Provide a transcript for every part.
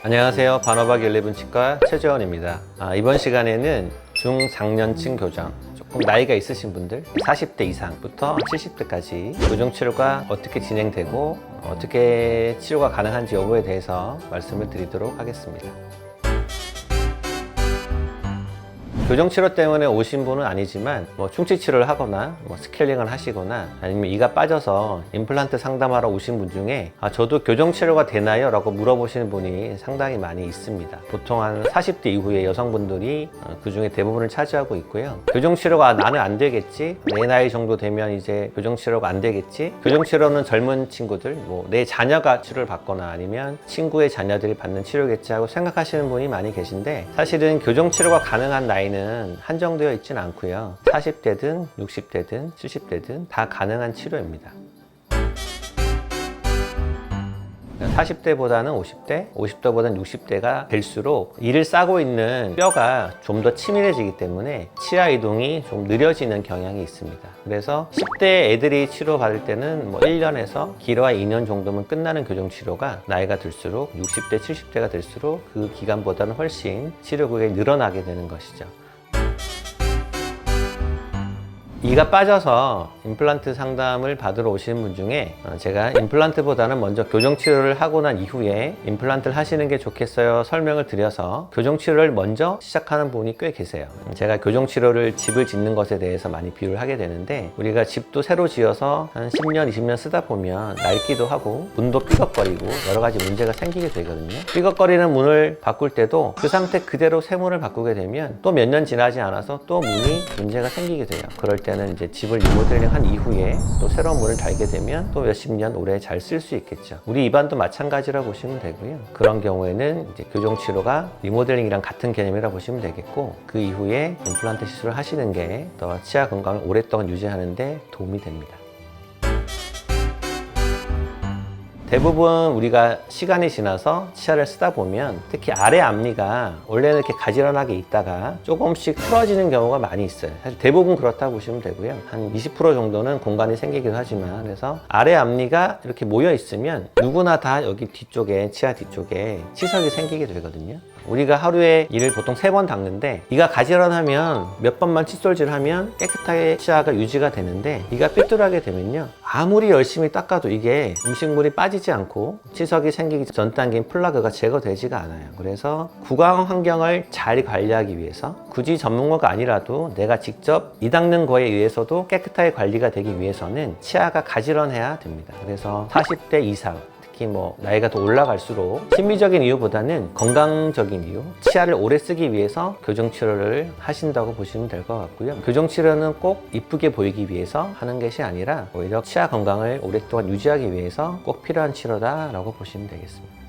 안녕하세요. 반어박 11 치과 최재원입니다. 이번 시간에는 중장년층 교정, 조금 나이가 있으신 분들 40대 이상부터 70대까지 교정 치료가 어떻게 진행되고 어떻게 치료가 가능한지 여부에 대해서 말씀을 드리도록 하겠습니다. 교정 치료 때문에 오신 분은 아니지만 충치 치료를 하거나 스케일링을 하시거나 아니면 이가 빠져서 임플란트 상담하러 오신 분 중에 저도 교정 치료가 되나요? 라고 물어보시는 분이 상당히 많이 있습니다. 보통 한 40대 이후의 여성분들이 그 중에 대부분을 차지하고 있고요. 교정 치료가 나는 안 되겠지, 내 나이 정도 되면 이제 교정 치료가 안 되겠지. 교정 치료는 젊은 친구들, 내 자녀가 치료를 받거나 아니면 친구의 자녀들이 받는 치료겠지 하고 생각하시는 분이 많이 계신데, 사실은 교정 치료가 가능한 나이는 한정되어 있지는 않고요. 40대든 60대든 70대든 다 가능한 치료입니다. 40대보다는 50대, 50대보다는 60대가 될수록 이를 싸고 있는 뼈가 좀 더 치밀해지기 때문에 치아 이동이 좀 느려지는 경향이 있습니다. 그래서 10대 애들이 치료받을 때는 1년에서 길어야 2년 정도면 끝나는 교정 치료가 나이가 들수록 60대, 70대가 될수록 그 기간보다는 훨씬 치료 구역이 늘어나게 되는 것이죠. 이가 빠져서 임플란트 상담을 받으러 오시는 분 중에 제가 임플란트보다는 먼저 교정 치료를 하고 난 이후에 임플란트를 하시는 게 좋겠어요 설명을 드려서 교정 치료를 먼저 시작하는 분이 꽤 계세요. 제가 교정 치료를 집을 짓는 것에 대해서 많이 비유를 하게 되는데, 우리가 집도 새로 지어서 한 10년, 20년 쓰다 보면 낡기도 하고 문도 삐걱거리고 여러 가지 문제가 생기게 되거든요. 삐걱거리는 문을 바꿀 때도 그 상태 그대로 새 문을 바꾸게 되면 또 몇 년 지나지 않아서 또 문이 문제가 생기게 돼요. 그럴 때 이제 집을 리모델링 한 이후에 또 새로운 문을 달게 되면 또 몇십 년 오래 잘 쓸 수 있겠죠. 우리 입안도 마찬가지라 보시면 되고요. 그런 경우에는 이제 교정 치료가 리모델링이랑 같은 개념이라 보시면 되겠고, 그 이후에 임플란트 시술을 하시는 게 더 치아 건강을 오랫동안 유지하는 데 도움이 됩니다. 대부분 우리가 시간이 지나서 치아를 쓰다 보면 특히 아래 앞니가 원래는 이렇게 가지런하게 있다가 조금씩 틀어지는 경우가 많이 있어요. 사실 대부분 그렇다고 보시면 되고요. 한 20% 정도는 공간이 생기기도 하지만, 그래서 아래 앞니가 이렇게 모여 있으면 누구나 다 여기 뒤쪽에, 치아 뒤쪽에 치석이 생기게 되거든요. 우리가 하루에 이를 보통 3번 닦는데, 이가 가지런하면 몇 번만 칫솔질 하면 깨끗하게 치아가 유지가 되는데, 이가 삐뚤하게 되면요, 아무리 열심히 닦아도 이게 음식물이 빠지지 않고 치석이 생기기 전 단계인 플라그가 제거되지가 않아요. 그래서 구강 환경을 잘 관리하기 위해서, 굳이 전문가가 아니라도 내가 직접 이 닦는 거에 의해서도 깨끗하게 관리가 되기 위해서는 치아가 가지런해야 됩니다. 그래서 40대 이상, 특히 나이가 더 올라갈수록 심리적인 이유보다는 건강적인 이유, 치아를 오래 쓰기 위해서 교정 치료를 하신다고 보시면 될 것 같고요. 교정 치료는 꼭 이쁘게 보이기 위해서 하는 것이 아니라 오히려 치아 건강을 오랫동안 유지하기 위해서 꼭 필요한 치료다라고 보시면 되겠습니다.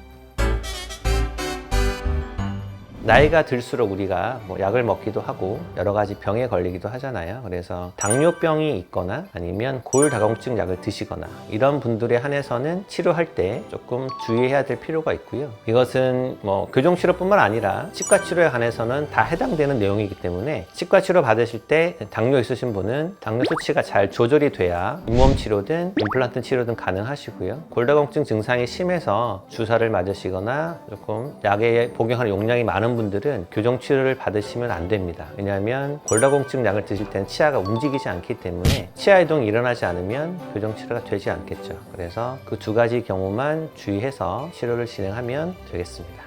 나이가 들수록 우리가 약을 먹기도 하고 여러 가지 병에 걸리기도 하잖아요. 그래서 당뇨병이 있거나 아니면 골다공증 약을 드시거나 이런 분들에 한해서는 치료할 때 조금 주의해야 될 필요가 있고요. 이것은 교정 치료뿐만 아니라 치과 치료에 한해서는 다 해당되는 내용이기 때문에, 치과 치료 받으실 때 당뇨 있으신 분은 당뇨 수치가 잘 조절이 돼야 잇몸 치료든 임플란트 치료든 가능하시고요. 골다공증 증상이 심해서 주사를 맞으시거나 조금 약에 복용하는 용량이 많은 분들은 교정 치료를 받으시면 안 됩니다. 왜냐하면 골다공증 약을 드실 때는 치아가 움직이지 않기 때문에 치아 이동이 일어나지 않으면 교정 치료가 되지 않겠죠. 그래서 그 두 가지 경우만 주의해서 치료를 진행하면 되겠습니다.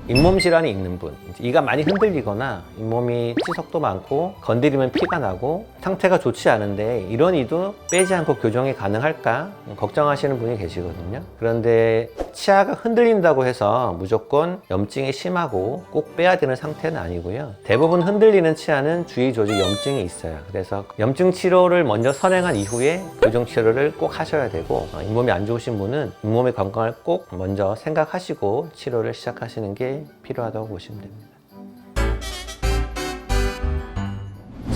잇몸 질환이 있는 분, 이가 많이 흔들리거나 잇몸이 치석도 많고 건드리면 피가 나고 상태가 좋지 않은데 이런 이도 빼지 않고 교정이 가능할까 걱정하시는 분이 계시거든요. 그런데 치아가 흔들린다고 해서 무조건 염증이 심하고 꼭 빼야 되는 상태는 아니고요. 대부분 흔들리는 치아는 주의 조직 염증이 있어요. 그래서 염증 치료를 먼저 선행한 이후에 교정 치료를 꼭 하셔야 되고, 잇몸이 안 좋으신 분은 잇몸의 건강을 꼭 먼저 생각하시고 치료를 시작하시는 게 필요하다고 보시면 됩니다.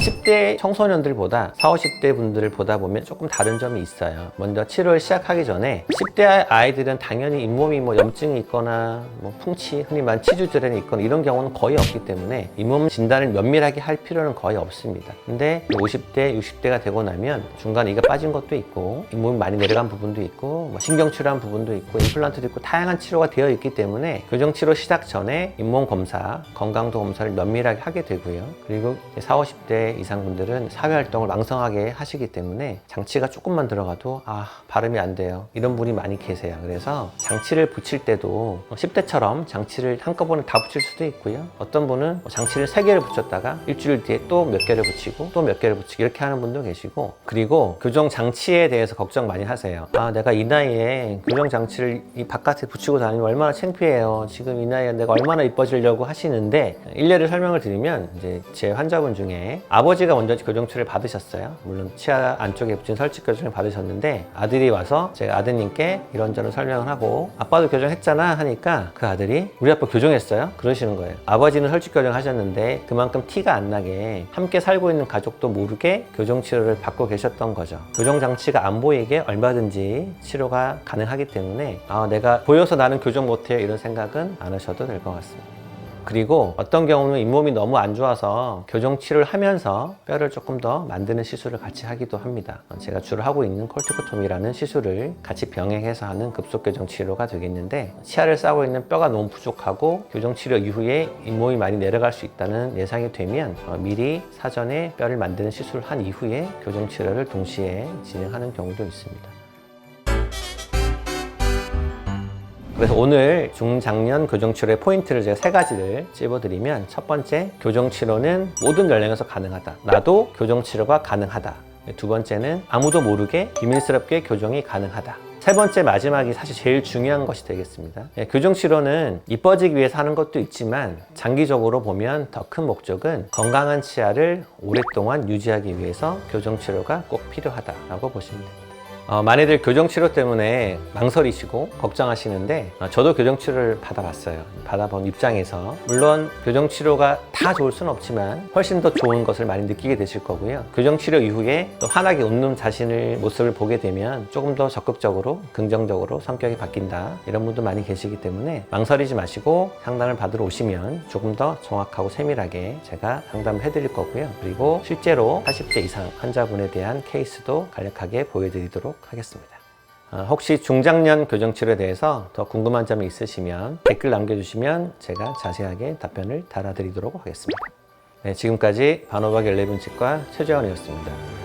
10대 청소년들보다 40, 50대 분들을 보다 보면 조금 다른 점이 있어요. 먼저 치료를 시작하기 전에 10대 아이들은 당연히 잇몸이 뭐 염증이 있거나 뭐 풍치, 흔히 말하는 치주질환이 있거나 이런 경우는 거의 없기 때문에 잇몸 진단을 면밀하게 할 필요는 거의 없습니다. 근데 50대, 60대가 되고 나면 중간에 이가 빠진 것도 있고 잇몸이 많이 내려간 부분도 있고 뭐 신경치료한 부분도 있고 임플란트도 있고 다양한 치료가 되어 있기 때문에 교정치료 시작 전에 잇몸 검사, 건강도 검사를 면밀하게 하게 되고요. 그리고 40, 50대 이상 분들은 사회활동을 왕성하게 하시기 때문에 장치가 조금만 들어가도 발음이 안 돼요. 이런 분이 많이 계세요. 그래서 장치를 붙일 때도 10대처럼 장치를 한꺼번에 다 붙일 수도 있고요. 어떤 분은 장치를 3개를 붙였다가 일주일 뒤에 또 몇 개를 붙이고 또 몇 개를 붙이고 이렇게 하는 분도 계시고, 그리고 교정 장치에 대해서 걱정 많이 하세요. 내가 이 나이에 교정 장치를 이 바깥에 붙이고 다니면 얼마나 창피해요. 지금 이 나이에 내가 얼마나 이뻐지려고 하시는데, 일례를 설명을 드리면 이제 제 환자분 중에 아버지가 먼저 교정치료를 받으셨어요. 물론 치아 안쪽에 붙인 설치 교정을 받으셨는데 아들이 와서 제가 아드님께 이런저런 설명을 하고 아빠도 교정했잖아 하니까 그 아들이 우리 아빠 교정했어요? 그러시는 거예요. 아버지는 설치 교정 하셨는데 그만큼 티가 안 나게 함께 살고 있는 가족도 모르게 교정 치료를 받고 계셨던 거죠. 교정 장치가 안 보이게 얼마든지 치료가 가능하기 때문에 내가 보여서 나는 교정 못해요 이런 생각은 안 하셔도 될 것 같습니다. 그리고 어떤 경우는 잇몸이 너무 안 좋아서 교정 치료를 하면서 뼈를 조금 더 만드는 시술을 같이 하기도 합니다. 제가 주로 하고 있는 콜티코토미라는 시술을 같이 병행해서 하는 급속 교정 치료가 되겠는데, 치아를 싸고 있는 뼈가 너무 부족하고 교정 치료 이후에 잇몸이 많이 내려갈 수 있다는 예상이 되면 미리 사전에 뼈를 만드는 시술을 한 이후에 교정 치료를 동시에 진행하는 경우도 있습니다. 그래서 오늘 중장년 교정치료의 포인트를 제가 3가지를 찝어드리면, 첫 번째, 교정치료는 모든 연령에서 가능하다. 나도 교정치료가 가능하다. 두 번째는 아무도 모르게 비밀스럽게 교정이 가능하다. 세 번째, 마지막이 사실 제일 중요한 것이 되겠습니다. 교정치료는 이뻐지기 위해서 하는 것도 있지만 장기적으로 보면 더 큰 목적은 건강한 치아를 오랫동안 유지하기 위해서 교정치료가 꼭 필요하다라고 보시면 됩니다. 많이들 교정치료 때문에 망설이시고 걱정하시는데 저도 교정치료를 받아봤어요. 받아본 입장에서 물론 교정치료가 다 좋을 수는 없지만 훨씬 더 좋은 것을 많이 느끼게 되실 거고요. 교정치료 이후에 또 환하게 웃는 자신의 모습을 보게 되면 조금 더 적극적으로 긍정적으로 성격이 바뀐다, 이런 분도 많이 계시기 때문에 망설이지 마시고 상담을 받으러 오시면 조금 더 정확하고 세밀하게 제가 상담을 해드릴 거고요. 그리고 실제로 40대 이상 환자분에 대한 케이스도 간략하게 보여드리도록 하겠습니다. 혹시 중장년 교정치료에 대해서 더 궁금한 점이 있으시면 댓글 남겨주시면 제가 자세하게 답변을 달아드리도록 하겠습니다. 네, 지금까지 반호박 11치과 최재원이었습니다.